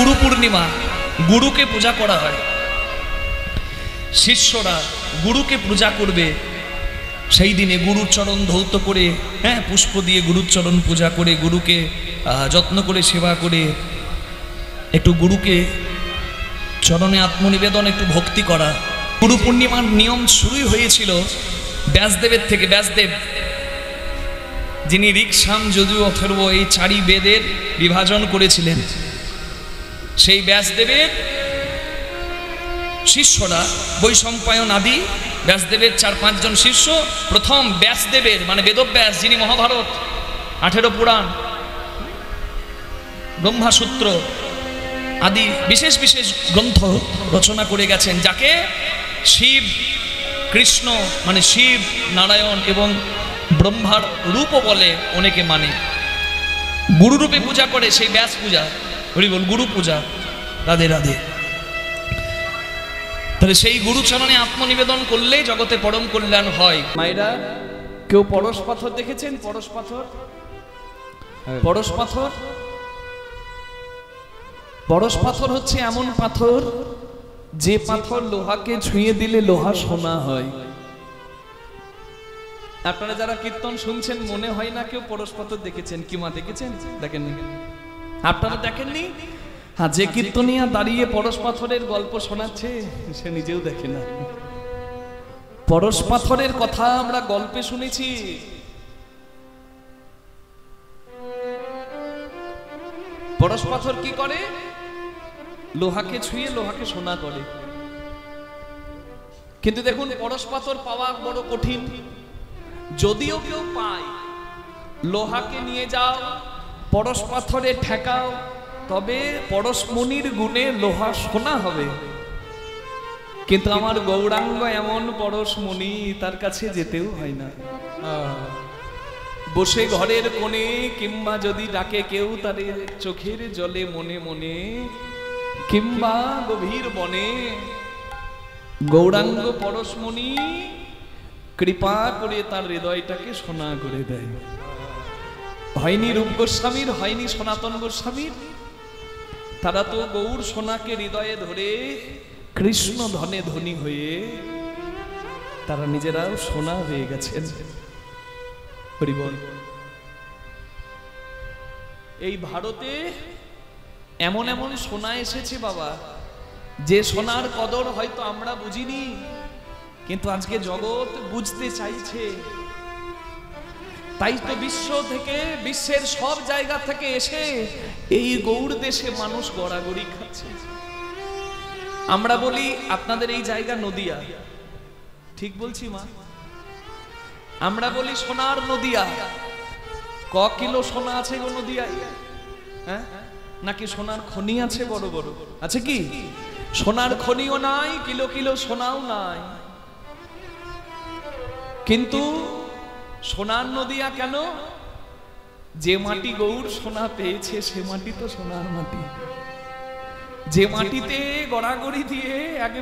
গুরু পূর্ণিমা, গুরুকে পূজা করা হয়। শিষ্যরা গুরুকে পূজা করবে, সেই দিনে গুরুর চরণ ধৌত করে, পুষ্প দিয়ে গুরুর চরণ পূজা করে, গুরুকে যত্ন করে সেবা করে, একটু গুরুকে চরণে আত্মনিবেদন, একটু ভক্তি করা। গুরু পূর্ণিমার নিয়ম শুরুই হয়েছিল ব্যাসদেবের থেকে। ব্যাসদেব যিনি ঋক্ সাম যজু অথর্ব এই চারি বেদের বিভাজন করেছিলেন, সেই ব্যাসদেবের শিষ্যরা বৈশম্পায়ন আদি ব্যাসদেবের 4-5 জন শিষ্য প্রথম ব্যাসদেবের মানে বেদব্যাস, যিনি মহাভারত 18 পুরাণ ব্রহ্মাসূত্র আদি বিশেষ বিশেষ গ্রন্থ রচনা করে গেছেন, যাকে শিব কৃষ্ণ মানে শিব নারায়ণ এবং ব্রহ্মার রূপও বলে অনেকে মানে। গুরু রূপে পূজা করে, সেই ব্যাস পূজা, হরি বল, গুরু পূজা। রাধে রাধে। তাহলে সেই গুরুচরণে আত্মনিবেদন করলেই জগতে পরম কল্যাণ হয়। মায়েরা, কেউ পরশ পাথর দেখেছেন? পরশ পাথর, পরশ পাথর, পরশ পাথর হচ্ছে এমন পাথর যে পাথর লোহাকে ছুঁয়ে দিলে লোহা সোনা হয়। আপনারা যারা কীর্তন শুনছেন মনে হয় না কেউ পরশ পাথর দেখেছেন। কি মা দেখেছেন? দেখেননি? আপনারা দেখেননি? হ্যাঁ, যে কীর্তনিয়া দাঁড়িয়ে পরশ পাথরের গল্প শোনাচ্ছে সে নিজেও দেখে না। পরশ পাথরের কথা আমরা গল্পে শুনেছি। পরশ পাথর কি করে? লোহাকে ছুঁয়ে লোহাকে সোনা করে। কিন্তু দেখুন, পরশ পাথর পাওয়া বড় কঠিন। যদিও কেউ পায়, লোহাকে নিয়ে যাও, পরশ পাথরে ঠেকাও, তবে পরশমণির গুণে লোহা সোনা হবে। কিন্তু আমার গৌরাঙ্গ এমন পরশমণি, তার কাছে যেতেও হয় না। বসে ঘরের কোণে কিংবা যদি ডাকে কেউ, তার চোখের জলে মনে মনে কিংবা গভীর বনে গৌরাঙ্গ পরশমণি কৃপা করে তার হৃদয়টাকে সোনা করে দেয়। হয়নি রূপ গোস্বামীর, হয়নি সনাতন গোস্বামীর, তারা তো গৌর সোনাকে হৃদয়ে ধরে কৃষ্ণ ধনে ধনী হয়ে তারা নিজেরাও সোনা হয়ে গেছেন। হরি বল। এই ভারতে এমন এমন সোনা এসেছে বাবা, যে সোনার কদর হয়তো আমরা বুঝিনি, কিন্তু আজকে জগৎ বুঝতে চাইছে। তাই তো বিশ্ব থেকে, বিশ্বের সব জায়গা থেকে এসে এই গৌড় দেশে মানুষ গড়াগড়ি খাচ্ছে। আমরা বলি আপনাদের এই জায়গা নদিয়া, ঠিক বলছি মা? আমরা বলি সোনার নদিয়া। ক কিলো সোনা আছে গো নদিয়ায়? হ্যাঁ, নাকি সোনার খনি আছে বড় বড়? আছে কি? সোনার খনিও নাই, কিলো কিলো সোনাও নাই। কিন্তু সোনার নদিয়া কেন? যে মাটি গৌড় সোনা পেয়েছে সে মাটি তো সোনার মাটি। যে মাটিতে গড়াগড়ি দিয়ে এক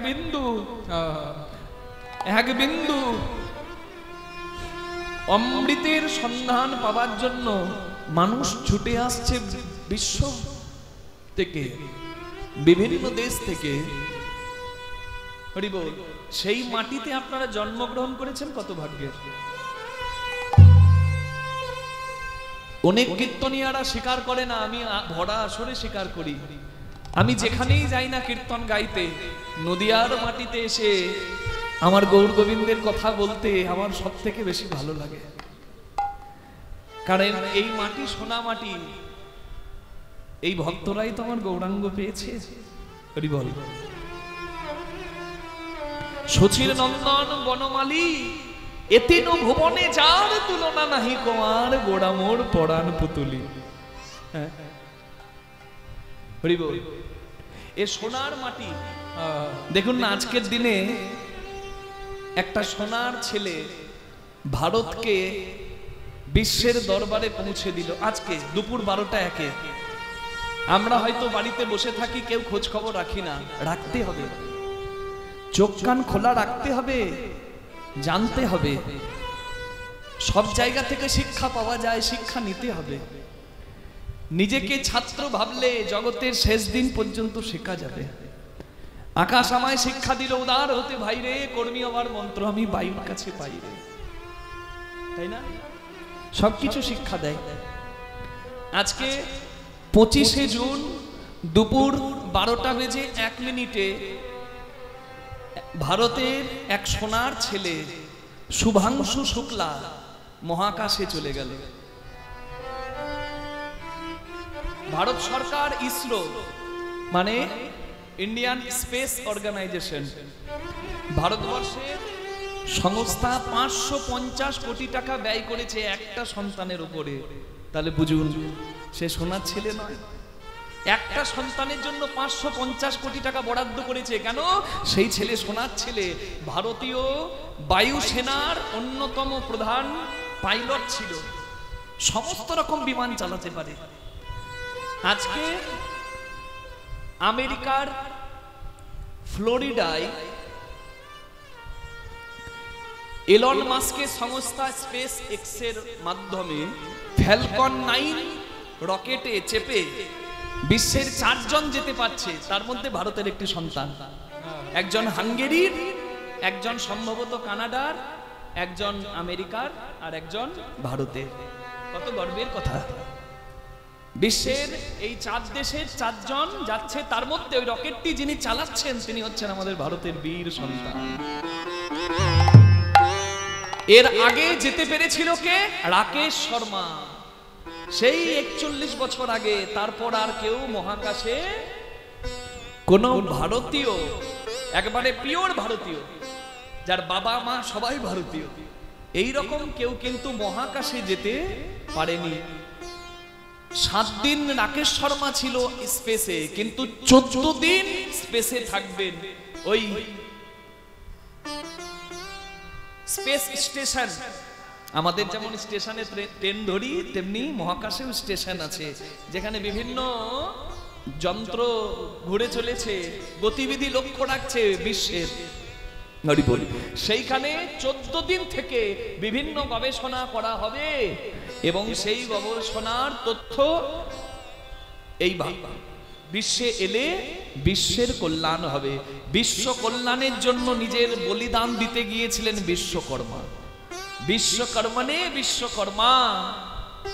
বিন্দু অমৃতের সন্ধান পাওয়ার জন্য মানুষ ছুটে আসছে বিশ্ব থেকে, বিভিন্ন দেশ থেকে। হরি বল। সেই মাটিতে আপনারা জন্মগ্রহণ করেছেন, কত ভাগ্যের। অনেক কীর্তনিয়ারা স্বীকার করে না, আমি ভরা আসরে স্বীকার করি। আমি যেখানেই যাই না কীর্তন গাইতে, নদিয়ার মাটিতে এসে আমার গৌর গোবিন্দের কথা বলতে আমার সব থেকে বেশি ভালো লাগে। কারণ এই মাটি সোনা মাটি, এই ভক্তরাই তো আমার গৌরাঙ্গ পেয়েছে। হরি বল। সচির নন্দন বনমালী, এতিন ভুবনে যার তুলনা নাহি কুমার, গোড়া মোর পরাণ পুতুলি। হরি বল। এ সোনার মাটি। দেখুন না, আজকের দিনে একটা সোনার ছেলে ভারতকে বিশ্বের দরবারে পৌঁছে দিল। আজকে দুপুর 12টা 1। আমরা হয়তো বাড়িতে বসে থাকি, কেউ খোঁজ খবর রাখি না। রাখতে হবে, চোখ কান খোলা রাখতে হবে, জানতে হবে। সব জায়গা থেকে শিক্ষা পাওয়া যায়, শিক্ষা নিতে হবে। নিজেকে ছাত্র ভাবলে জগতের শেষ দিন পর্যন্ত শেখা যাবে। আকাশ আমায় শিক্ষা দিল উদার হতে ভাই রে, কর্মী হওয়ার মন্ত্র আমি বায়ুর কাছে পাই রে, তাই না? সবকিছু শিক্ষা দেয়। আজকে 25শে জুন দুপুর 12টা বেজে 1 মিনিটে ভারতের এক সোনার ছেলে শুভাংশু শুক্লা মহাকাশে চলে গেল। ভারত সরকার ইসরো মানে ইন্ডিয়ান স্পেস অর্গানাইজেশন, ভারতবর্ষের সংস্থা 550 কোটি টাকা ব্যয় করেছে একটা সন্তানের উপরে। তাহলে বুঝুন সে সোনার ছেলে নয়। একটা সন্তানের জন্য 550 কোটি টাকা বরাদ্দ করেছে। কেন? সেই ছেলে সোনার ছেলে, ভারতীয় বায়ুসেনার অন্যতম প্রধান পাইলট ছিল, সমস্ত রকম বিমান চালাতে পারে। আজকে আমেরিকার ফ্লোরিডায় এলন মাস্কের সংস্থা স্পেস এক্সের মাধ্যমে ফ্যালকন 9 রকেটে চেপে বিশ্বের 4 জন যেতে পারছে। তার মধ্যে ভারতের একটি সন্তান, একজন হাঙ্গেরির, একজন সম্ভবত কানাডার, একজন আমেরিকার, আর একজন ভারতের। কত গর্বের কথা! বিশ্বের এই 4 দেশের 4 জন যাচ্ছে। তার মধ্যে ওই রকেটটি যিনি চালাচ্ছেন তিনি হচ্ছেন আমাদের ভারতের বীর সন্তান। এর আগে যেতে পেরেছিল কে? রাকেশ শর্মা, সেই 41 বছর আগে। তারপর আর কেউ মহাকাশে কোন ভারতীয়, একবারে পিওর ভারতীয়, যার বাবা মা সবাই ভারতীয়, এই রকম কেউ কিন্তু মহাকাশে যেতে পারেনি। 7 দিন রাকেশ শর্মা ছিল স্পেসে, কিন্তু 14 দিন স্পেসে থাকবেন। ওই স্পেস স্টেশন, আমাদের যেমন স্টেশনে ট্রেন ধরি তেমনি মহাকাশেও স্টেশন আছে, যেখানে বিভিন্ন যন্ত্র ঘুরে চলেছে, গতিবিধি লক্ষ্য রাখছে বিশ্বের। সেইখানে 14 দিন থেকে বিভিন্ন গবেষণা করা হবে এবং সেই গবেষণার তথ্য এই বিশ্বে এলে বিশ্বের কল্যাণ হবে। বিশ্ব কল্যাণের জন্য নিজের বলিদান দিতে গিয়েছিলেন বিশ্বকর্মা। বিশ্বকর্মা বিশ্বকর্মা,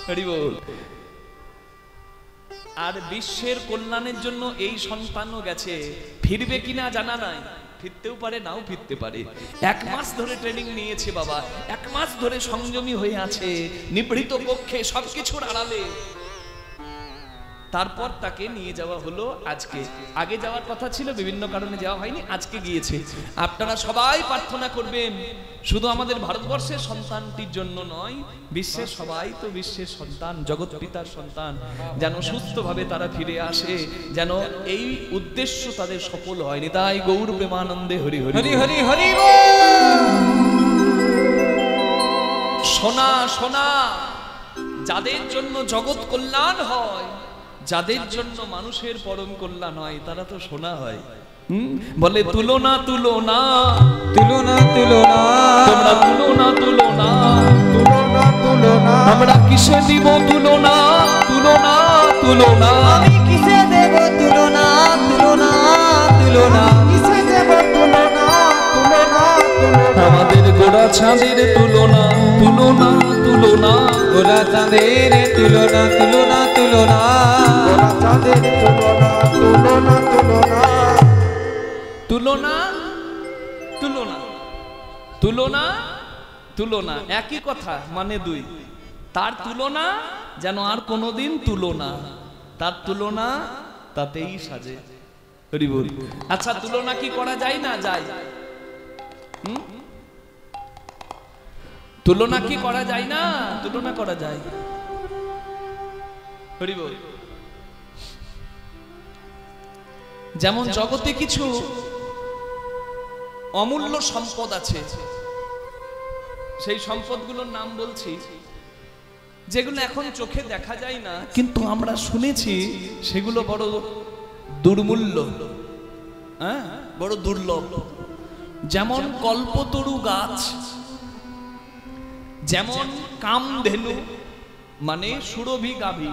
হরি বল। আর বিশ্বের কল্যাণের জন্য এই সন্তানও গেছে। ফিরবে কিনা জানা নাই, ফিরতেও পারে, নাও ফিরতে পারে। 1 মাস ধরে ট্রেনিং নিয়েছে বাবা, 1 মাস ধরে সংযমী হয়ে আছে নিবৃত পক্ষে, সবকিছুর আড়ালে। তারপর তাকে নিয়ে যাওয়া হলো আজকে। আগে যাওয়ার কথা ছিল, বিভিন্ন কারণে যাওয়া হয়নি, আজকে গিয়েছে। আপনারা সবাই প্রার্থনা করবেন, শুধু আমাদের ভারতবর্ষের সন্তানটির জন্য নয়, বিশ্বের সবাই তো বিশ্বের সন্তান, জগৎ পিতার সন্তান, যেন সুস্থভাবে তারা ফিরে আসে, যেন এই উদ্দেশ্য তাদের সফল হয়। নিতাই গৌর প্রেমানন্দে হরি হরি হরি হরি হরি। সোনা সোনা, যাদের জন্য জগৎ কল্যাণ হয়, যাদের জন্য মানুষের পরম কল্যাণ হয়, তারা তো সোনা হয়। বলে তুলনা তুলনা তুলনা তুলনা, তোমরা তুলনা তুলনা তুলনা তুলনা, আমরা কিসে দিব তুলনা তুলনা তুলনা, আমি কিসে দেব তুলনা তুলনা তুলনা, কিসে দেব তুলনা তুলনা তুলনা, আমাদের গোড়া চাঁদের তুলনা তুলনা তুলনা, গোড়া চাঁদের তুলনা তুলনা তুলনা, গোড়া চাঁদের তুলনা তুলনা তুলনা, তুলনা তুলনা তুলনা তুলনা, একই কথা, মানে 2। তার তুলনা যেন আর কোনোদিন তুলনা, তার তুলনা তাতেই সাজে। হরি বল। আচ্ছা, তুলনা কি করা যায় না? যায়। তুলনা কি করা যায় না? তুলনা করা যায়। হরি বল। যেমন জগতে কিছু অমূল্য সম্পদ আছে, সেই সম্পদগুলোর নাম বলছি, যেগুলো এখন চোখে দেখা যায় না, কিন্তু আমরা শুনেছি সেগুলো বড় দুর্মূল্য, হ্যাঁ, বড় দুর্লভ। যেমন কল্পতরু গাছ, যেমন কামধেনু মানে সুরভি গাভী,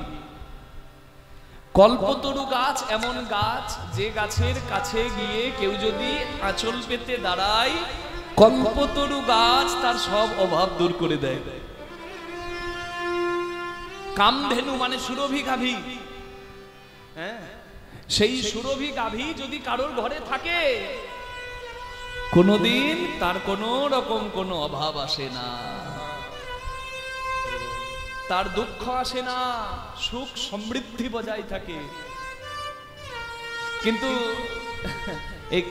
কল্পতরু গাছ এমন গাছ যে গাছের কাছে গিয়ে কেউ যদি আঁচল পেতে দাঁড়ায়, কল্পতরু গাছ তার সব অভাব দূর করে দেয়। কামধেনু মানে সুরভি গাভী, হ্যাঁ, সেই সুরভি গাভী যদি কারোর ঘরে থাকে, কোনোদিন তার কোনো রকম কোনো অভাব আসে না, তার দুঃখ আসে না, সুখ সমৃদ্ধি বজায় থাকে। কিন্তু এই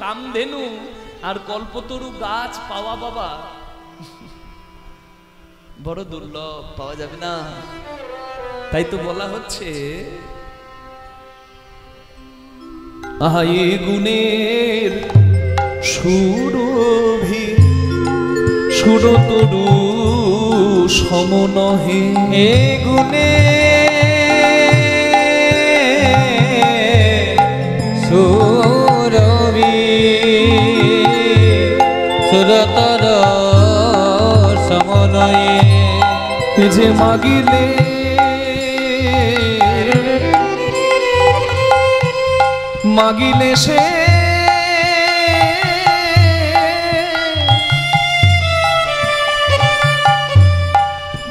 কামধেনু আর কল্পতরু গাছ পাওয়া বাবা বড় দুর্লভ, পাওয়া যাবে না। তাই তো বলা হচ্ছে, আয়ে গুণের সুরভি সুরতরু সম নহে, এ গুণে সুরভি সুরতর সম নহে। যে মাগিলে মাগিলে সে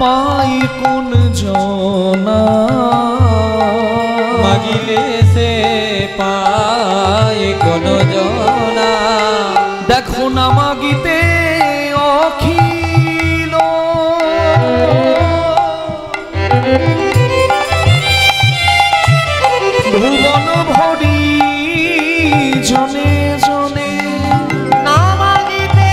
পাই কোন জনা, মাগিলে সে পায় কোন জনা। দেখো না মাগিতে অখিল ভুবন ভরি জনে জনে, না মাগিতে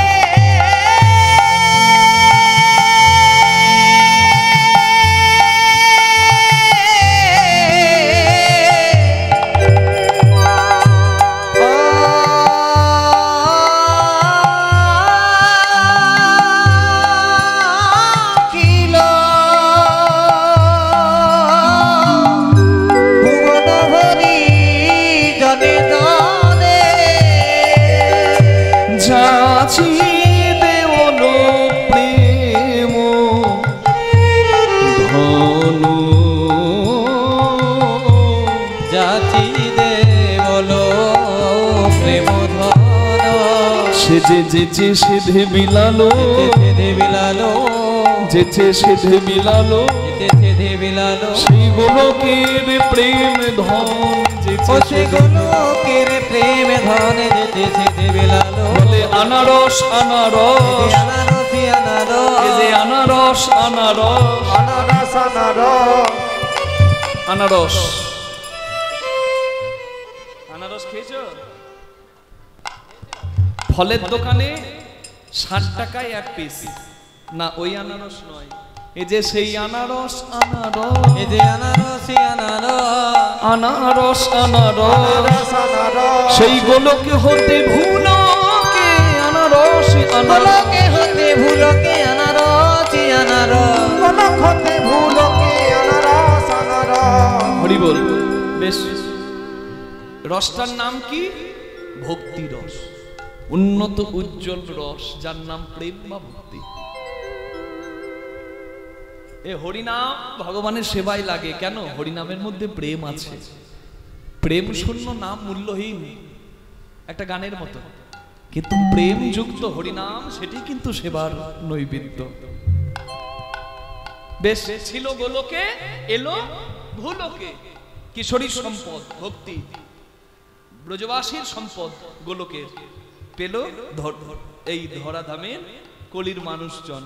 যাচি দেওল প্রেম ধনু, যাচি দেবল প্রেম ধন। সেজে যেচে সেধে বিলালো, সেধে বিলালো, যেচে সেধে বিলালো, সেধে বিলালো, সেই গোলকের প্রেম ধন, ও সে গোলকের প্রেম ধন যেতে সেধে বিলালো। বলে আনারস আনারস, আনারসি আনারস, এই যে আনারস আনারস, আনারস আনারস, আনারস আনারস খেয়েছো? ফলের দোকানে 60 টাকায় এক পিস, না ওই আনারস নয়, এই যে সেই আনারস আনারস, এই যে আনারসি আনারস, আনারস আনারস, সেই গোলকে হতে ভুলকে আনারস আনারস, গোলকে হতে ভুলকে আনারসি আনারস, গোলক হতে ভুলকে আনারস আনারস। হরি বল। বেশ, রসটার নাম কি? ভক্তি রস, উন্নত উজ্জ্বল রস, যার নাম প্রেম বা ভক্তি। এ হরিনাম ভগবানের সেবায় লাগে কেন? হরিনামের মধ্যে প্রেম আছে। প্রেম শূন্য নাম মূল্যহীন, একটা গানের মতো, কিন্তু প্রেম যুক্ত হরিনাম সেটি কিন্তু সেবার নৈবেদ্য। বেশ, ছিল গোলকে, এলো ভুলোকে। কিশোরীর সম্পদ ভক্তি, ব্রজবাসীর সম্পদ গোলকের, পেল এই ধরাধামের কলির মানুষজন।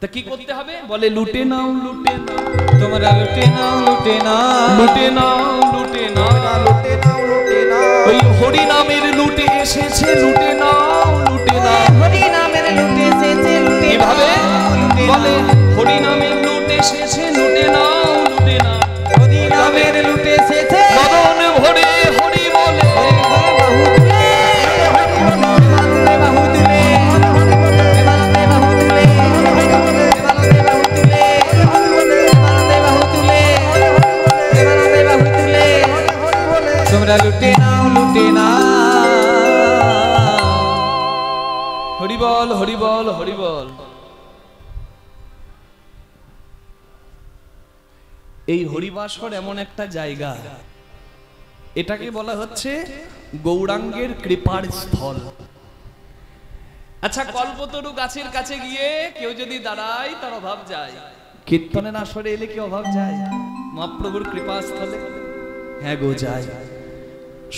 তা কি করতে হবে? বলে লুটে নাও লুটে নাও, তোমরা লুটে নাও লুটে নাও, লুটে নাও লুটে নাও, লুটে নাও লুটে নাও। ওই হরি নামের লুটে এসেছে, লুটে নাও লুটে নাও। হরি নামের লুটে এসেছে, লুটে কিভাবে? লুটে বলে হরি নামের লুটে এসেছে, লুটে নাও লুটে নাও। হরি নামের লুটে এসেছে, মদন ভরে হরি বলে, বাহু তুলে, বাহু তুলে, বাহু তুলে, বাহু তুলে, বাহু তুলে, বাহু তুলে। তোমরা লুটে নাও লুটে নাও। হরি বল হরি বল হরি বল। এই হরিবাসর এমন একটা জায়গা, এটাকে বলা হচ্ছে গৌরাঙ্গের কৃপার স্থল। আচ্ছা, কল্পতরু গাছের কাছে গিয়ে কেউ যদি দাঁড়ায় তার অভাব যায়, কীর্তনের আসরে এলে কি অভাব যায়? মহাপ্রভুর কৃপা স্থলে হ্যাঁ গো যায়।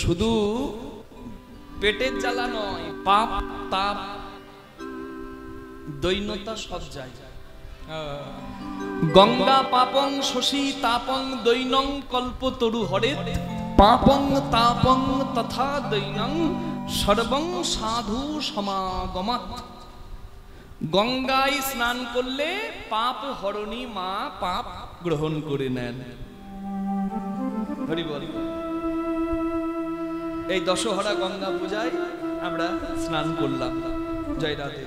শুধু পেটের জ্বালা নয়, পাপ তাপ দৈন্যতা সব যায়। গঙ্গা পাপং শশী তাপং দৈনং কল্পতরু হরেত পাপং তাপং তথা দৈনং সর্বং সাধু সমাগমাৎ। গঙ্গায় স্নান করলে পাপ হরণী মা পাপ গ্রহণ করে নেন। হরি বল। এই দশহরা গঙ্গা পূজায় আমরা স্নান করলাম, জয় রাধে।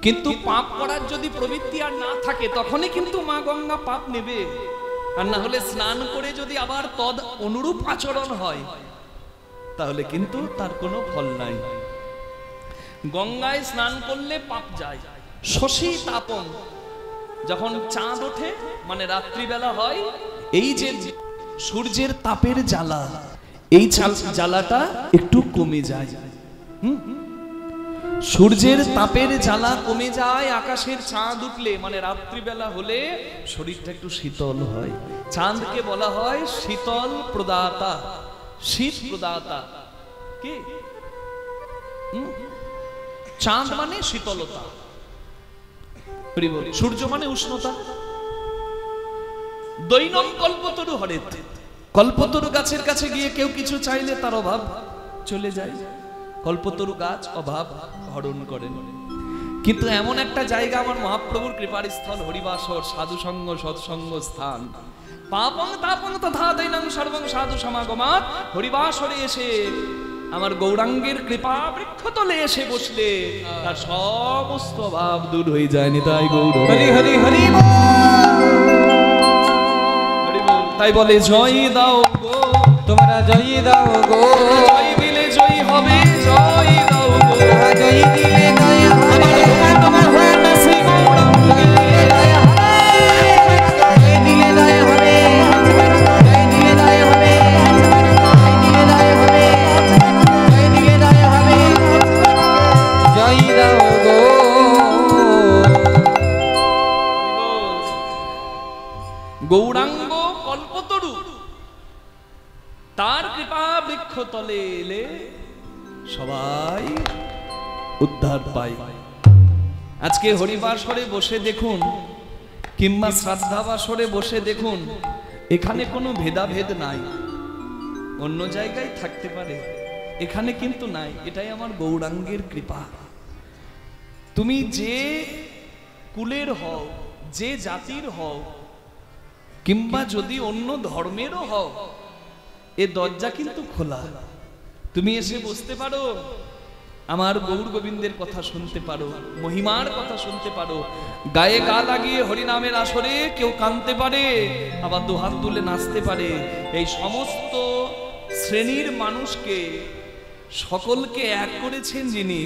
কিন্তু পাপ করার যদি প্রবৃত্তি আর না থাকে তখনই কিন্তু মা গঙ্গা পাপ নেবে। আর না হলে স্নান করে যদি আবার তদ অনুরূপ আচরণ হয় তাহলে কিন্তু তার কোনো ফল নাই। গঙ্গায় স্নান করলে পাপ যায়। শশী তাপং, যখন চাঁদ ওঠে মানে রাত্রিবেলা হয়, এই যে সূর্যের তাপের জ্বালা, এই জ্বালাটা একটু কমে যায়। সূর্যের তাপের জ্বালা কমে যায়। আকাশের চাঁদ উঠলে মানে রাত্রিবেলা হলে শরীরটা একটু শীতল হয়। চাঁদকে বলা হয় শীতল প্রদাতা, শীত প্রদাতা। কি চাঁদ মানে শীতলতা, সূর্য মানে উষ্ণতা। দৈনং কল্পতরু হরেত, কল্পতরু গাছের কাছে গিয়ে কেউ কিছু চাইলে তার অভাব চলে যায়। কল্পতরু গাছ অভাব হরণ করেন। কিন্তু এমন একটা জায়গা আমার মহাপ্রভুর কৃপার স্থল হরিবাসর, সাধু সঙ্গ সৎসঙ্গ স্থান। পাপং তাপং তথা দৈনং সর্বং সাধু সমাগমাৎ। হরিবাসরে এসে আমার গৌরাঙ্গের কৃপা বৃক্ষতলে এসে বসলে তার সমস্ত ভাব দূর হয়ে যায়। নিতাই গৌর হরি হরি হরি বল। তাই বলে জয় দাও গো, তোমরা জয় দাও গো, জয় দিলে জয় হবে, জয় দাও গো, জয় দিলে জয় হবে, তোমার হয় না শ্রী গৌরাঙ্গ, জয় দিলে জয় হবে, জয় দিলে জয় হবে, জয় দিলে জয় হবে, জয় দাও গো। গৌরাঙ্গ কল্পতরু, তার কৃপা বৃক্ষ তলে এলে সবাই উদ্ধার পায়। আজকে হরিবাসরে বসে দেখুন কিংবা শ্রাদ্ধাবাসরে বসে দেখুন, এখানে কোনো ভেদাভেদ নাই। অন্য জায়গায় থাকতে পারে, এখানে কিন্তু নাই। এটাই আমার গৌরাঙ্গের কৃপা। তুমি যে কুলের হও, যে জাতির হও, কিংবা যদি অন্য ধর্মেরও হও, এ দরজা কিন্তু খোলা। তুমি এসে বসতে পারো, আমার গৌর গোবিন্দের কথা শুনতে পারো, মহিমার কথা শুনতে পারো। গায়ে গা লাগিয়ে হরিনামের আসরে কেউ কাঁদতে পারে, আবার দুহাত তুলে নাচতে পারে। এই সমস্ত শ্রেণীর মানুষকে সকলকে এক করেছেন যিনি,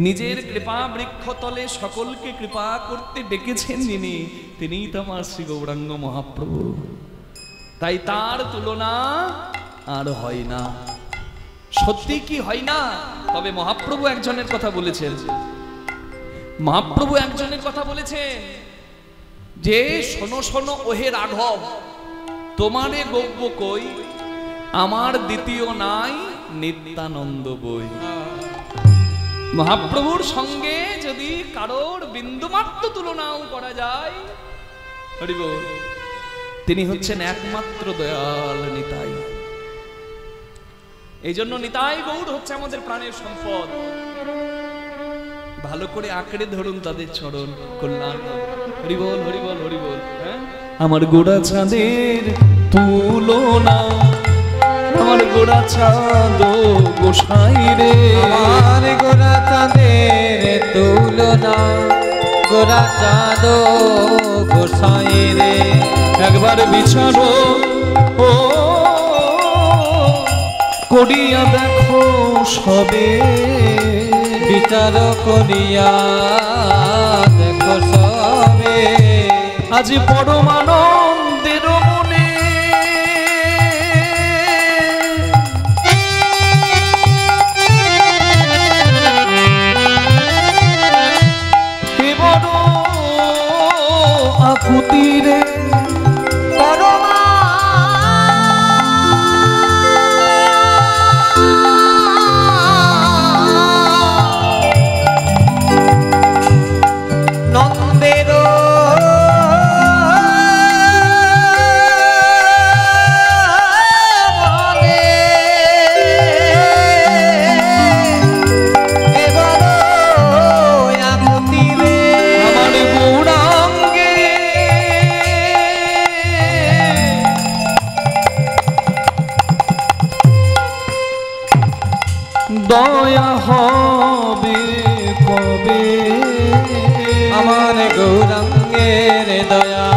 নিজের কৃপা বৃক্ষতলে সকলকে কৃপা করতে ডেকেছেন যিনি, তিনিই তো আমার শ্রী গৌরাঙ্গ মহাপ্রভু। তাই তার তুলনা আর হয় না। সত্যি কি হয় না? তবে মহাপ্রভু একজনের কথা বলেছেন, মহাপ্রভু একজনের কথা বলেছেন যে শোনো শোনো ওহে রাঘব, তোমারে গব্য কই, আমার দ্বিতীয় নাই নিত্যানন্দ বই। মহাপ্রভুর সঙ্গে যদি কারোর বিন্দুমাত্র তুলনাও করা যায়, হরি বল, তিনি হচ্ছেন একমাত্র দয়াল নিতাই। এই জন্য নিতাই গৌর হচ্ছে আমাদের প্রাণের সম্পদ। ভালো করে আঁকড়ে ধরুন তাদের চরণ, কল্যাণ। হরি বল হরি বল হরি বল। হ্যাঁ, আমার গোড়া চাঁদের তুলনা, আমার গোড়া চাঁদ গোসাই রে, আমার গোড়া চাঁদের তুলনা, গোড়া চাঁদ গোসাই রে। একবার বিচারো ও করিয়া দেখো সবে, বিচার করিয়া দেখো সবে। আজ পরমানন্দের মনে কে বড় আকুতিরে দয়া হবে কবে আমার গৌরাঙ্গের দয়া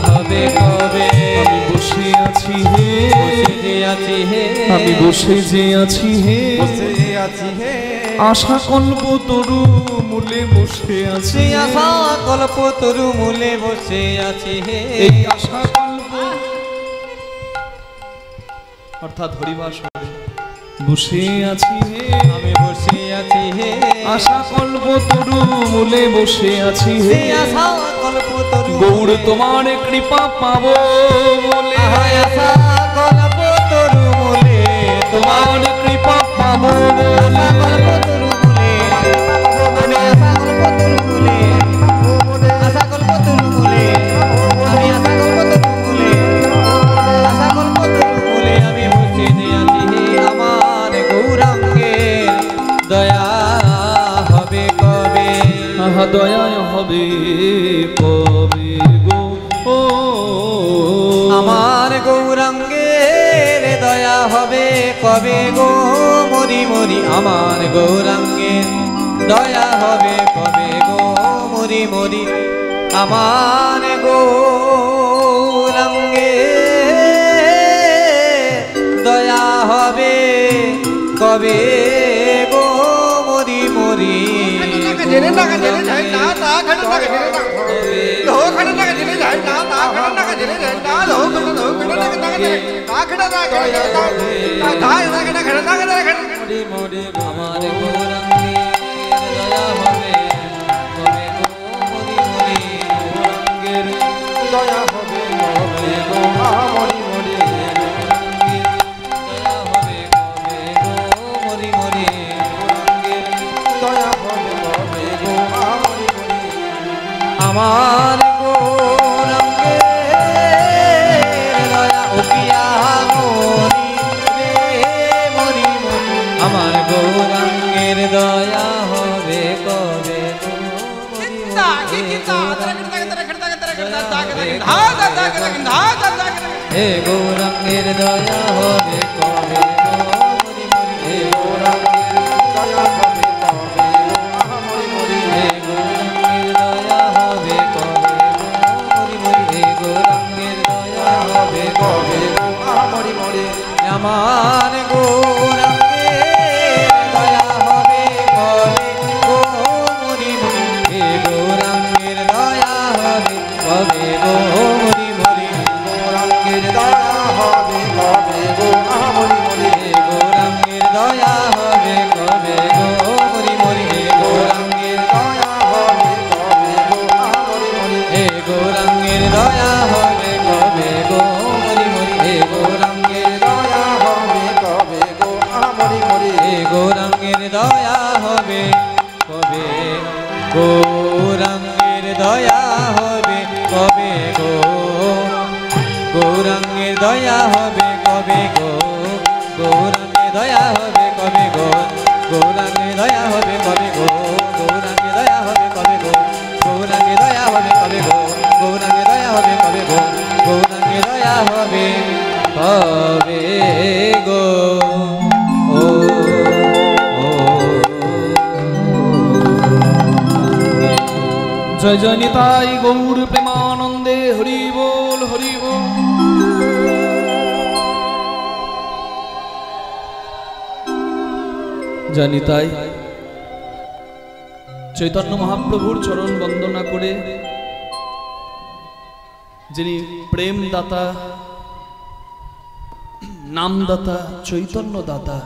হবে কবে আমি বসে আছি হে বসে আছি হে আমি বসে যে আছি হে বসে আছি হে আশা কল্প তরু মূলে বসে আছি আশা কল্প তরু মূলে বসে আছি হে এই আশা কল্প অর্থাৎ হরিবাস বসে আছি হে আমি বসে আছি হে আশা কল্প তরু মূলে বসে আছি হে আশা কল্প তরু গৌর তোমার কৃপা পাবো বলে আশা কল্প তরু মূলে তোমার কৃপা পাবো বলে কল্প তরু মূলে আমি আশা কল্প তরু মূলে আশা কল্প তরু মূলে আমি আশা কল্প তরু মূলে আশা কল্প তরু মূলে আমি বসে আছি হে আমার গৌরাঙ্গের দয়া হবে কবে আহা দয়া হবে কবে গো ও আমার গৌরাঙ্গের দয়া হবে কবে গো মরি মরি আমার গৌরাঙ্গের দয়া হবে কবে গো মরি মরি আমার গৌরাঙ্গের দয়া হবে কবে গো মরি মরি আমার গৌরাঙ্গের দয়া হবে কবে গো মরি মরি গৌরাঙ্গের দয়া হবে কবে গো মরি মরি দয়া হবে কবে গো মরি মরি গৌরাঙ্গের দয়া হবে কবে গো মরি মরি আমার গৌরাঙ্গের দয়া ওপিয়া মরি রে মরি মরি আমার গৌরাঙ্গের দয়া হবে কবে গো মরি হে গৌরাঙ্গের দয়া হবে কবে গো মরি মরি হে গৌরাঙ্গের দয়া হবে কবে গো মরি মরি হে গৌরাঙ্গের দয়া হবে কবে গো মরি মরি হে গৌরাঙ্গের দয়া হবে কবে গো মরি মরি আমার গৌরাঙ্গের দয়া হবে কবে গো মরি মরি হে গৌরাঙ্গের দয়া হবে কবে গো মরি মরি গৌরাঙ্গের দয়া হবে কবে গো মরি মরি হে গৌরাঙ্গের দয়া হবে কবে গো মরি মরি হে গৌরাঙ্গের দয়া হবে কবে গো মরি মরি হে গৌরাঙ্গের দয়া হবে কবে গো মরি মরি হে গৌরাঙ্গের দয়া হবে কবে গো মরি মরি হে গৌরাঙ্গের দয়া হবে কবে গৌরাঙ্গের দয়া হবে কবে গো গৌরাঙ্গের দয়া হবে কবে গো গৌরাঙ্গের দয়া হবে কবে গো গৌরাঙ্গের দয়া হবে কবে গো গৌরাঙ্গের দয়া হবে কবে গো গৌরাঙ্গের দয়া হবে কবে গো গৌরাঙ্গের দয়া হবে কবে গো গৌরাঙ্গের দয়া হবে কবে গো ও জয় জয় নিতাই গৌর প্রেমানন্দে হরি বল হরি বল। জয় নিতাই চৈতন্য মহাপ্রভুর চরণ বন্দনা করে যিনি প্রেমদাতা, নামদাতা, চৈতন্য দাতা,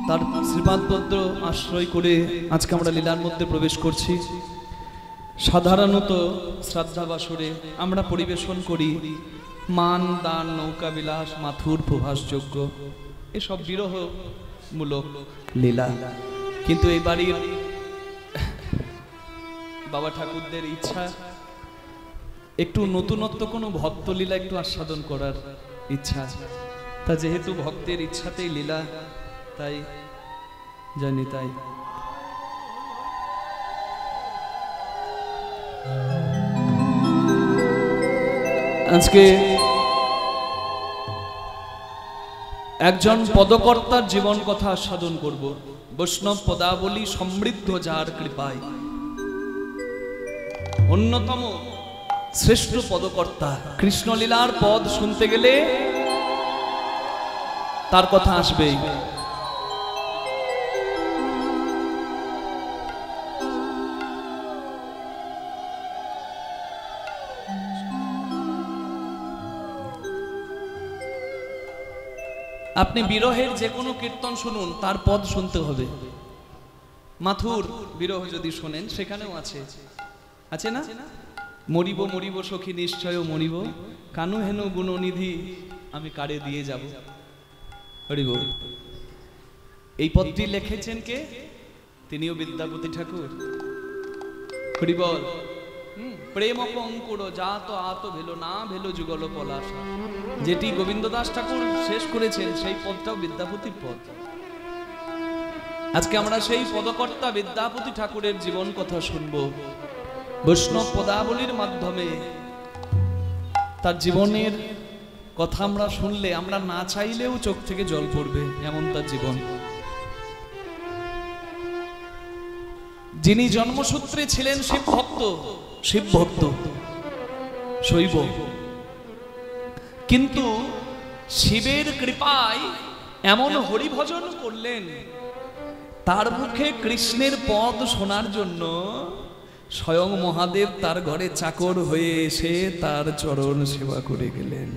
তার শ্রীপাদপদ্র আশ্রয় করে আজকে আমরা লীলার মধ্যে প্রবেশ করছি। সাধারণত শ্রদ্ধা বাসরে আমরা পরিবেশন করি মান, দান, নৌকা বিলাস, মাথুর প্রভাসযোগ্য এসব বিরহমূলক লীলা। কিন্তু এই বাড়ির বাবা ঠাকুরদের ইচ্ছা একটু নতুনত্ব কোনো ভক্তলীলা একটু আস্বাদন করার ইচ্ছা। তা যেহেতু ভক্তের ইচ্ছাতেই লীলা, তাই জানি তাই আজকে একজন পদকর্তার জীবন কথা আস্বাদন করব। বৈষ্ণব পদাবলী সমৃদ্ধ যার কৃপায়, অন্যতম শ্রেষ্ঠ পদকর্তা। কৃষ্ণলীলার পদ শুনতে গেলে তার কথা আসবেই। আপনি বিরহের যে কোনো কীর্তন শুনুন, তার পদ শুনতে হবে। মাথুর বিরহ যদি শোনেন, সেখানেও আছে না, মরিব মরিব সখী নিশ্চয় মরিব, কানু হেন গুণনিধি আমি কারে দিয়ে যাব। হরিব। এই পদটি লিখেছেন কে? তিনিও বিদ্যাপতি ঠাকুর। হরিবল। প্রেম অঙ্কুর জাত আত ভেলো না ভেলো যুগল পলাশা, যেটি গোবিন্দ দাস ঠাকুর শেষ করেছেন সেই পদটাও বিদ্যাপতির পদ। আজকে আমরা সেই পদকর্তা বিদ্যাপতি ঠাকুরের জীবন কথা শুনবো বৈষ্ণব পদাবলীর মাধ্যমে। তার জীবনের কথা আমরা শুনলে আমরা না চাইলেও চোখ থেকে জল পড়বে, এমন তার জীবন। যিনি জন্মসূত্রে ছিলেন শিব ভক্ত, শৈব, কিন্তু শিবের কৃপায় এমন হরিভজন করলেন, তার মুখে কৃষ্ণের পদ শোনার জন্য স্বয়ং মহাদেব তার ঘরে চাকর হয়ে এসে তার চরণ সেবা করে গেলেন।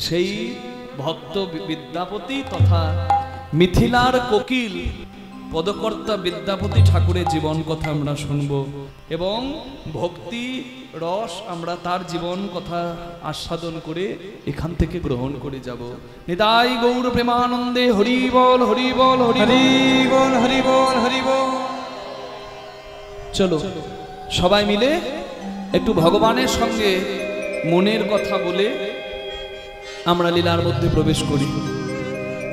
সেই ভক্ত বিদ্যাপতি তথা মিথিলার কোকিল পদকর্তা বিদ্যাপতি ঠাকুরের জীবন কথা আমরা শুনব এবং ভক্তি রস আমরা তার জীবন কথা আস্বাদন করে এখান থেকে গ্রহণ করে যাব। নিতাই গৌর প্রেমানন্দে হরি বল, হরি বল, হরি বল, হরি বল, হরি বল। চলো সবাই মিলে একটু ভগবানের সঙ্গে মনের কথা বলে আমরা লীলার মধ্যে প্রবেশ করি।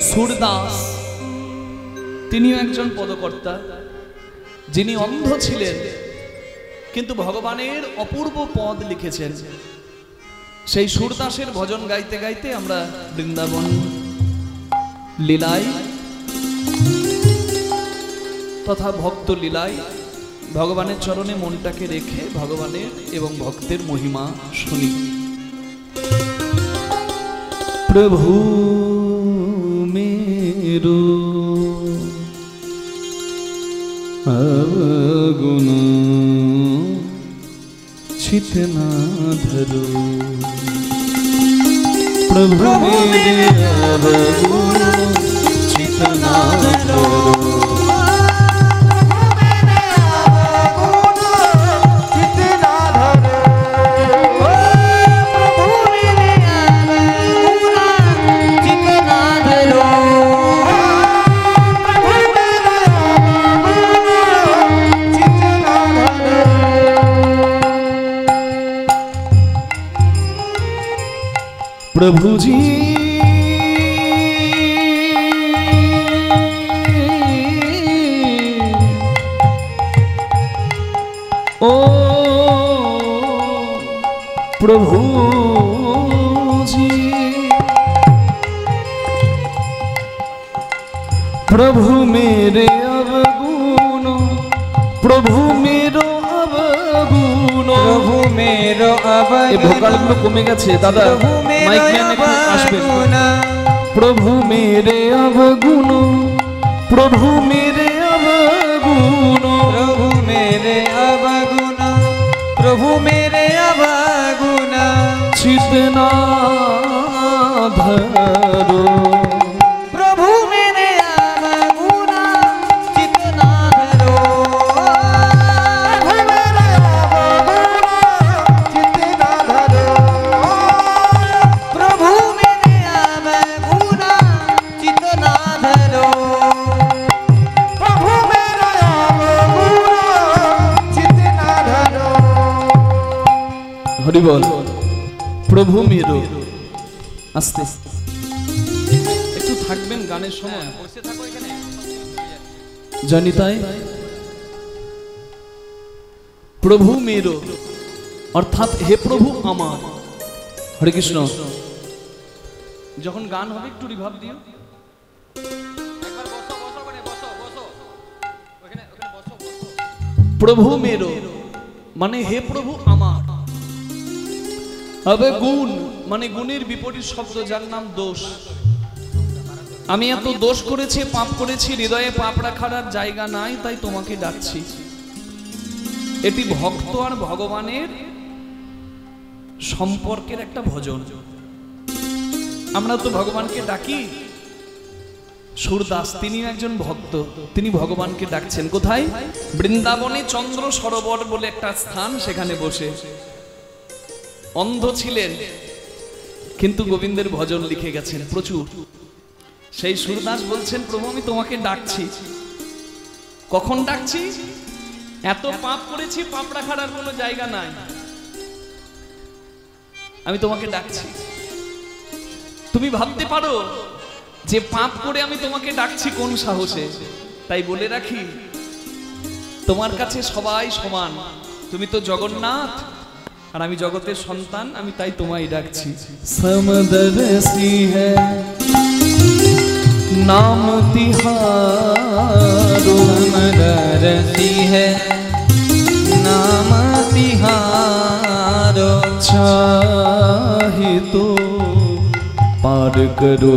সুরদাস তিনিও একজন পদকর্তা, যিনি অন্ধ ছিলেন কিন্তু ভগবানের অপূর্ব পদ লিখেছেন। সেই সুরদাসের ভজন গাইতে গাইতে আমরা বৃন্দাবন লীলায় তথা ভক্ত লীলায় ভগবানের চরণে মনটাকে রেখে ভগবানের এবং ভক্তের মহিমা শুনি। প্রভু মেরো अवगुण चित ना धरो, प्रभु मेरे अवगुण चित ना धरो, प्रभु जी ओ प्रभु जी, प्रभु मेरे अवगुण, प्रभु मेरो अवगुण, प्रभु मेरो अवगुण। ভোকালগুলো কমে গেছে দাদা, মাইক ম্যান একটু আসবেন। প্রভু মেরে অবগুণ, প্রভু মেরে অবগুণ, প্রভু মেরে অবগুণ, প্রভু মেরে चितना धरो प्रभु मेरे आम गुना चितना धरो प्रभु मेरे आम गुना चितना धरो प्रभु मेरे आम गुना चितना धरो प्रभु मेरे आम गुना चितना धरो हरि बोल प्रभु मेरो आस्ते একটু থাকবেন গানের সময় বসে থাকো এখানে জানি তাই প্রভু मेरो অর্থাৎ হে প্রভু আমার হরে কৃষ্ণ যখন গান হবে একটু রিভাব দিও একবার বসো বসো ওখানে বসো বসো ওখানে ওখানে বসো বসো প্রভু मेरो মানে হে প্রভু আমার अब गुण মানে গুণের বিপরীত শব্দ যার নাম দোষ আমি এত দোষ করেছি পাপ করেছি হৃদয়ে পাপ রাখার আর জায়গা নাই তাই তোমাকে ডাকছি এটি ভক্ত আর ভগবানের সম্পর্কের একটা ভজন আমরা তো ভগবানকে ডাকি সুরদাস তিনি একজন ভক্ত তিনি ভগবানকে ডাকছেন কোথায় বৃন্দাবনে চন্দ্র সরোবর বলে একটা স্থান সেখানে বসে অন্ধ ছিলেন কিন্তু গোবিন্দের ভজন লিখে গেছেন প্রচুর সেই সুরদাস বলছেন প্রভু আমি তোমাকে ডাকছি কখন ডাকছি এত পাপ করেছি পাপ রাখার আর কোনো জায়গা নাই আমি তোমাকে ডাকছি তুমি ভাবতে পারো যে পাপ করে আমি তোমাকে ডাকছি কোন সাহসে তাই বলে রাখি তোমার কাছে সবাই সমান তুমি তো জগন্নাথ আর আমি জগতের সন্তান আমি তাই তোমায় ডাকছি সমদর্শী হ্যায় नाम तिहारो समदर्शी है नाम तिहारो चाहे तो पार करो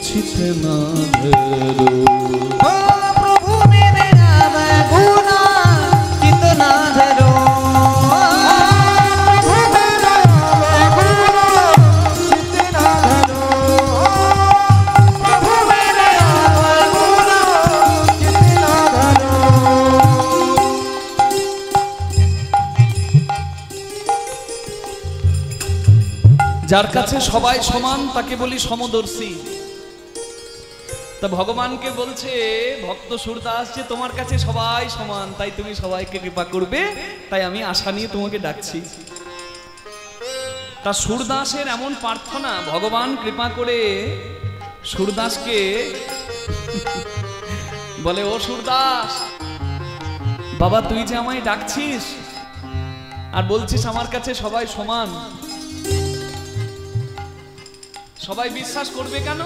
चितना धरो प्रभु मेरे नाम गुना चितना धरो যার কাছে সবাই সমান তাকে বলি সমদর্শী তা ভগবানকে বলছে ভক্ত সুরদাস যে তোমার কাছে সবাই সমান তাই তুমি সবাইকে কৃপা করবে তাই আমি আশা নিয়ে তোমাকে ডাকছি তা সুরদাসের এমন প্রার্থনা ভগবান কৃপা করে সুরদাসকে বলে ও সুরদাস বাবা তুই যে আমায় ডাকছিস আর বলছিস আমার কাছে সবাই সমান সবাই বিশ্বাস করবে কেন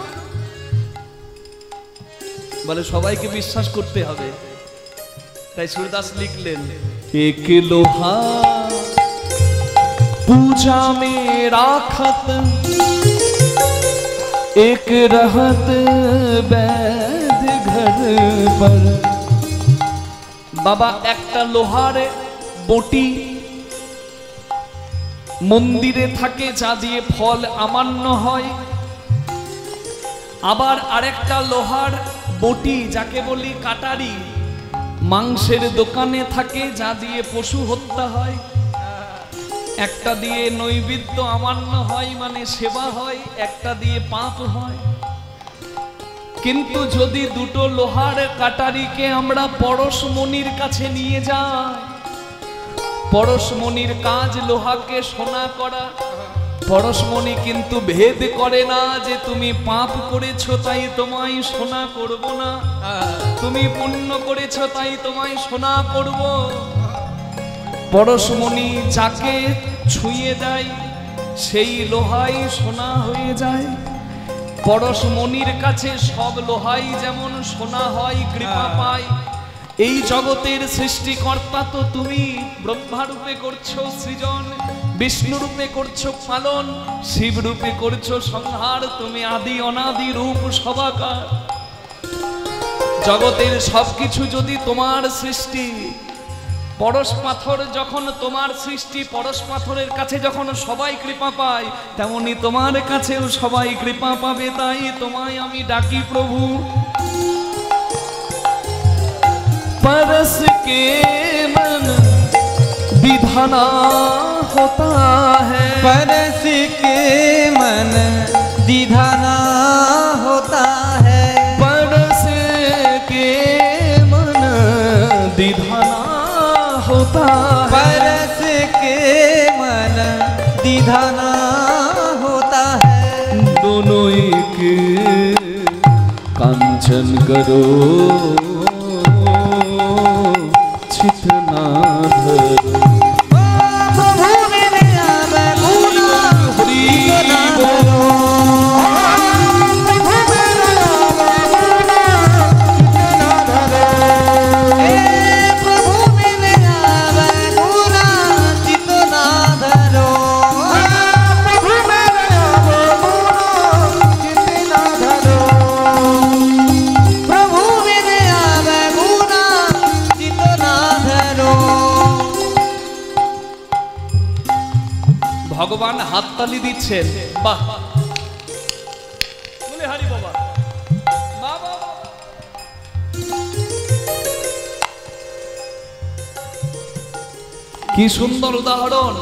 বলে সবাইকে বিশ্বাস করতে হবে তাই সুরদাস লিখলেন এক লোহা पूजा में राखत एक रहत बैध घर पर बाबा একটা লোহার বটি মন্দিরে থাকে যা দিয়ে ফল আমান্য হয় আবার আরেকটা লোহার বটি যাকে বলি কাটারি মাংসের দোকানে থাকে যা দিয়ে পশু হত্যা হয় একটা দিয়ে নৈবেদ্য আমান্য হয় মানে সেবা হয় একটা দিয়ে পাপ হয় কিন্তু যদি দুটো লোহার কাটারিকে আমরা পরশমণির কাছে নিয়ে যাই পরশমণির কাজ লোহাকে সোনা করা পরশমণি কিন্তু ভেদ করে না যে তুমি পাপ করেছো তাই তোমায় সোনা করব না তুমি পুণ্য করেছো তাই তোমায় সোনা করব পরশমণি যাকে ছুঁয়ে দেয় সেই লোহাই সোনা হয়ে যায় পরশমণির কাছে সব লোহাই যেমন সোনা হয় কৃপা পায় এই জগতের সৃষ্টিকর্তা তো তুমি ব্রহ্মা রূপে করছো সৃজন বিষ্ণু রূপে করছো পালন শিব রূপে করছো সংহার তুমি আদি অনাদি রূপ সবাকার জগতের সবকিছু যদি তোমার সৃষ্টি পরশ পাথর যখন তোমার সৃষ্টি, পরশ পাথরের কাছে যখন সবাই কৃপা পায়, তেমনি তোমার কাছেও সবাই কৃপা পাবে। তাই তোমায় আমি ডাকি প্রভু। परस के मन विधाना होता है, परस के मन विधाना होता है, परस के मन विधाना होता है, परस के मन विधाना होता है। दोनों एक कांचन करो चितना धरो। ভগবান হাততালি দিচ্ছেন, বাহ বলে হরি বাবা, বাবা কি সুন্দর উদাহরণ।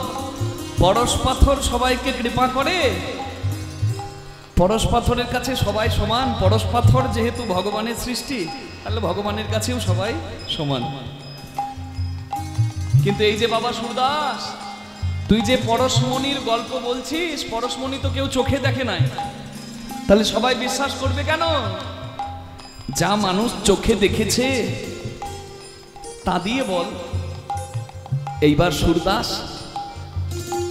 পরশ পাথর সবাইকে কৃপা করে, পরশ পাথরের কাছে সবাই সমান। পরশ পাথর যেহেতু ভগবানের সৃষ্টি, তাহলে ভগবানের কাছেও সবাই সমান। কিন্তু এই যে বাবা সুরদাস, তুই যে পরশমণির গল্প বলছিস, পরশমণি তো কেউ চোখে দেখে নাই, তাহলে সবাই বিশ্বাস করবে কেন? যা মানুষ চোখে দেখেছে তা দিয়ে বল। এইবার সুরদাস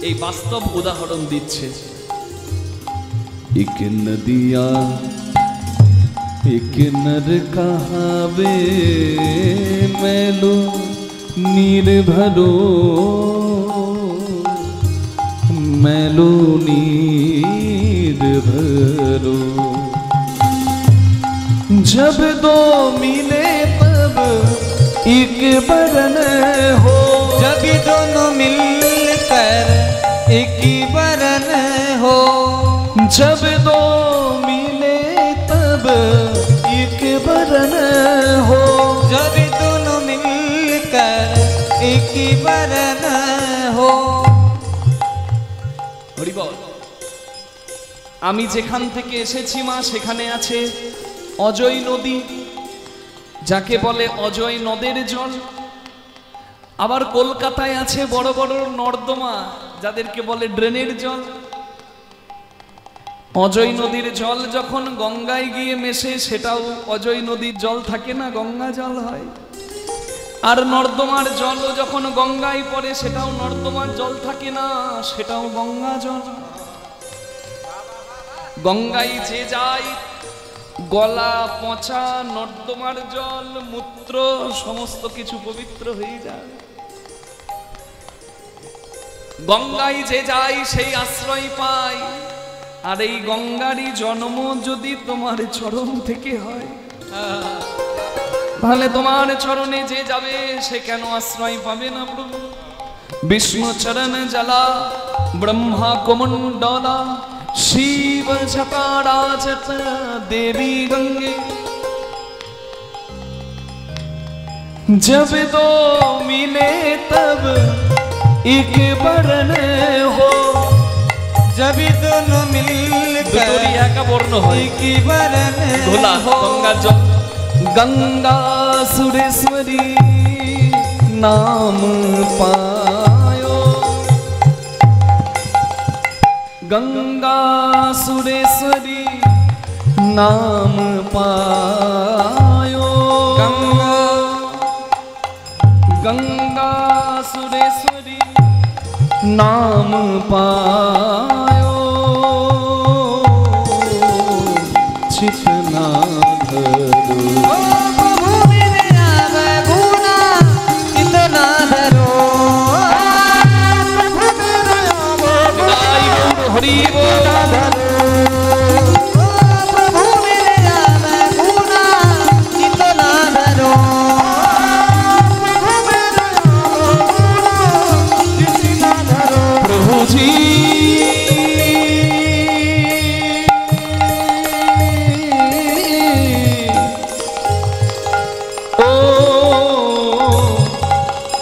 এই বাস্তব উদাহরণ দিচ্ছে। एक नदिया एक नर कहावे, मैलो नीर भरो, मैलो नीर भरो। जब दो मिले तब एक बरन हो, जब दोनों मिलकर एक बरन हो, जब दो मिले तब एक बरन हो, जब दोनों मिलकर एक बरन हो। হরি বল। আমি যেখান থেকে এসেছি মা, সেখানে আছে অজয় নদী, যাকে বলে অজয় নদের জল। আবার কলকাতায় আছে বড় বড় নর্দমা, যাদেরকে বলে ড্রেনের জল। অজয় নদীর জল যখন গঙ্গায় গিয়ে মেশে, সেটাও অজয় নদীর জল থাকে না, গঙ্গা জল হয়। আর নর্দমার জলও যখন গঙ্গায় পড়ে, সেটাও নর্দমার জল থাকে না, সেটাও গঙ্গা জল। গঙ্গায় যে যায়, গলা পচা নর্দমার জল, মূত্র সমস্ত কিছু পবিত্র হয়ে যায়। গঙ্গায় যে যায় সেই আশ্রয় পায়। আর এই গঙ্গারই জন্ম যদি তোমার চরণ থেকে হয়, তাহলে তোমার চরণে যে যাবে সে কেন আশ্রয় পাবে না প্রভু? বিষ্ণু চরণ জলা ব্রহ্মা কুমণ্ডলা, শিব ঝকারাজত দেবী গঙ্গে। जब दो मिले तब एक बरन हो, जब दोनों मिलकर दुतोरिया का वर्ण हो, एक बरन घोला हो। गंगा जल, गंगा सुरेश्वरी नाम पायो, गंगा सुरेश्वरी नाम पायो, गंगा गंगा सुरेश्वरी नाम पायो, छिपना धरो। ओ प्रभु मेरे आवे गुना कितना धरो, प्रभु मेरे आवे हरि बोल। ओ प्रभु मेरे आवे गुना कितना धरो, प्रभु मेरे आवे প্রভুজি ও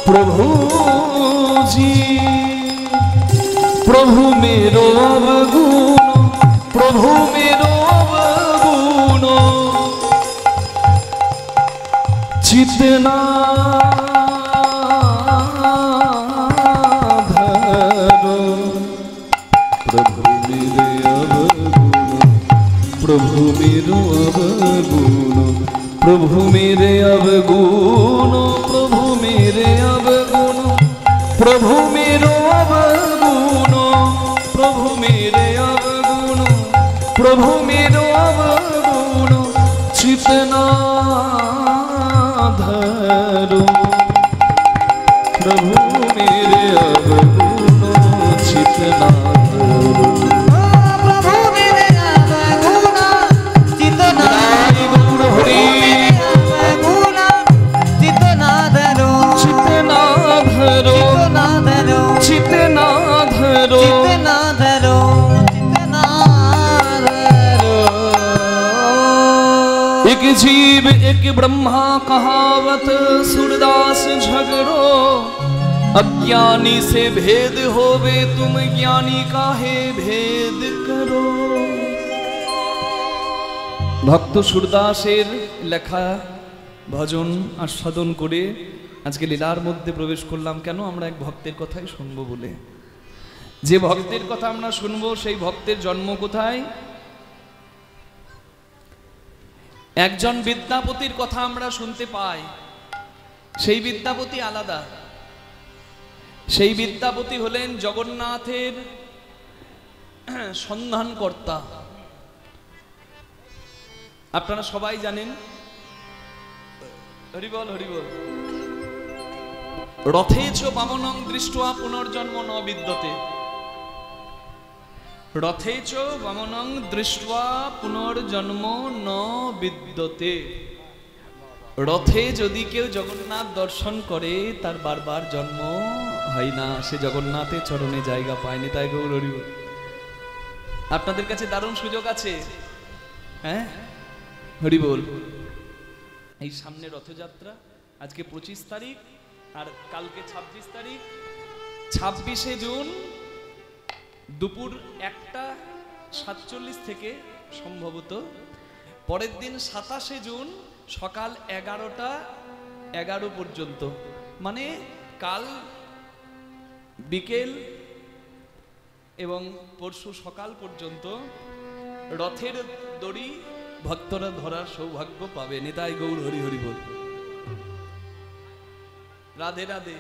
প্রভুজি প্রভু मेरो অবগুণ প্রভু मेरो অবগুণ চিতনা प्रभु मेरो अवगुण प्रभु मेरे अवगुण प्रभु मेरे अवगुण प्रभु मेरो अवगुण प्रभु मेरे अवगुण प्रभु मेरो अवगुण चितना धरो प्रभु मेरे अवगुण चितना धरो एक जीव एक ब्रह्मा कहावत सूरदास झगड़ो अज्ञानी से भेद होवे तुम ज्ञानी काहे भेद करो। भक्त सूरदासेर लेखा भजन आस्वादन करे আজকে লীলার মধ্যে প্রবেশ করলাম। কেন? আমরা এক ভক্তের কথাই শুনবো বলে। যে ভক্তের কথা আমরা শুনবো সেই ভক্তের জন্ম কোথায়? একজন বিদ্যাপতির কথা আমরা শুনতে পাই, সেই বিদ্যাপতি আলাদা। সেই বিদ্যাপতি হলেন জগন্নাথের সন্ধানকর্তা। আপনারা সবাই জানেন, হরিবল হরিবল, রথেচ বামনং দৃष्ट्वा পুনর্জন্ম ন বিদ্যতে। রথেচ বামনং দৃष्ट्वा পুনর্জন্ম ন বিদ্যতে। রথে যদি কেউ জগন্নাথ দর্শন করে তার বারবার জন্ম হয় না, সে জগন্নাথের চরণে জায়গা পায়নি। তাই গৌর হরিবল। আপনাদের কাছে দারুণ সুযোগ আছে, হ্যাঁ হরিবল। এই সামনে রথযাত্রা, আজকে 25 তারিখ আর কালকে 26 তারিখ। 26শে জুন দুপুর 1:47 থেকে সম্ভবত, পরের দিন 27শে জুন সকাল 11:11 পর্যন্ত, মানে কাল বিকেল এবং পরশু সকাল পর্যন্ত রথের দড়ি ভক্তরা ধরার সৌভাগ্য পাবে। নিতাই গৌর হরি হরি বল। রাধে রাধে।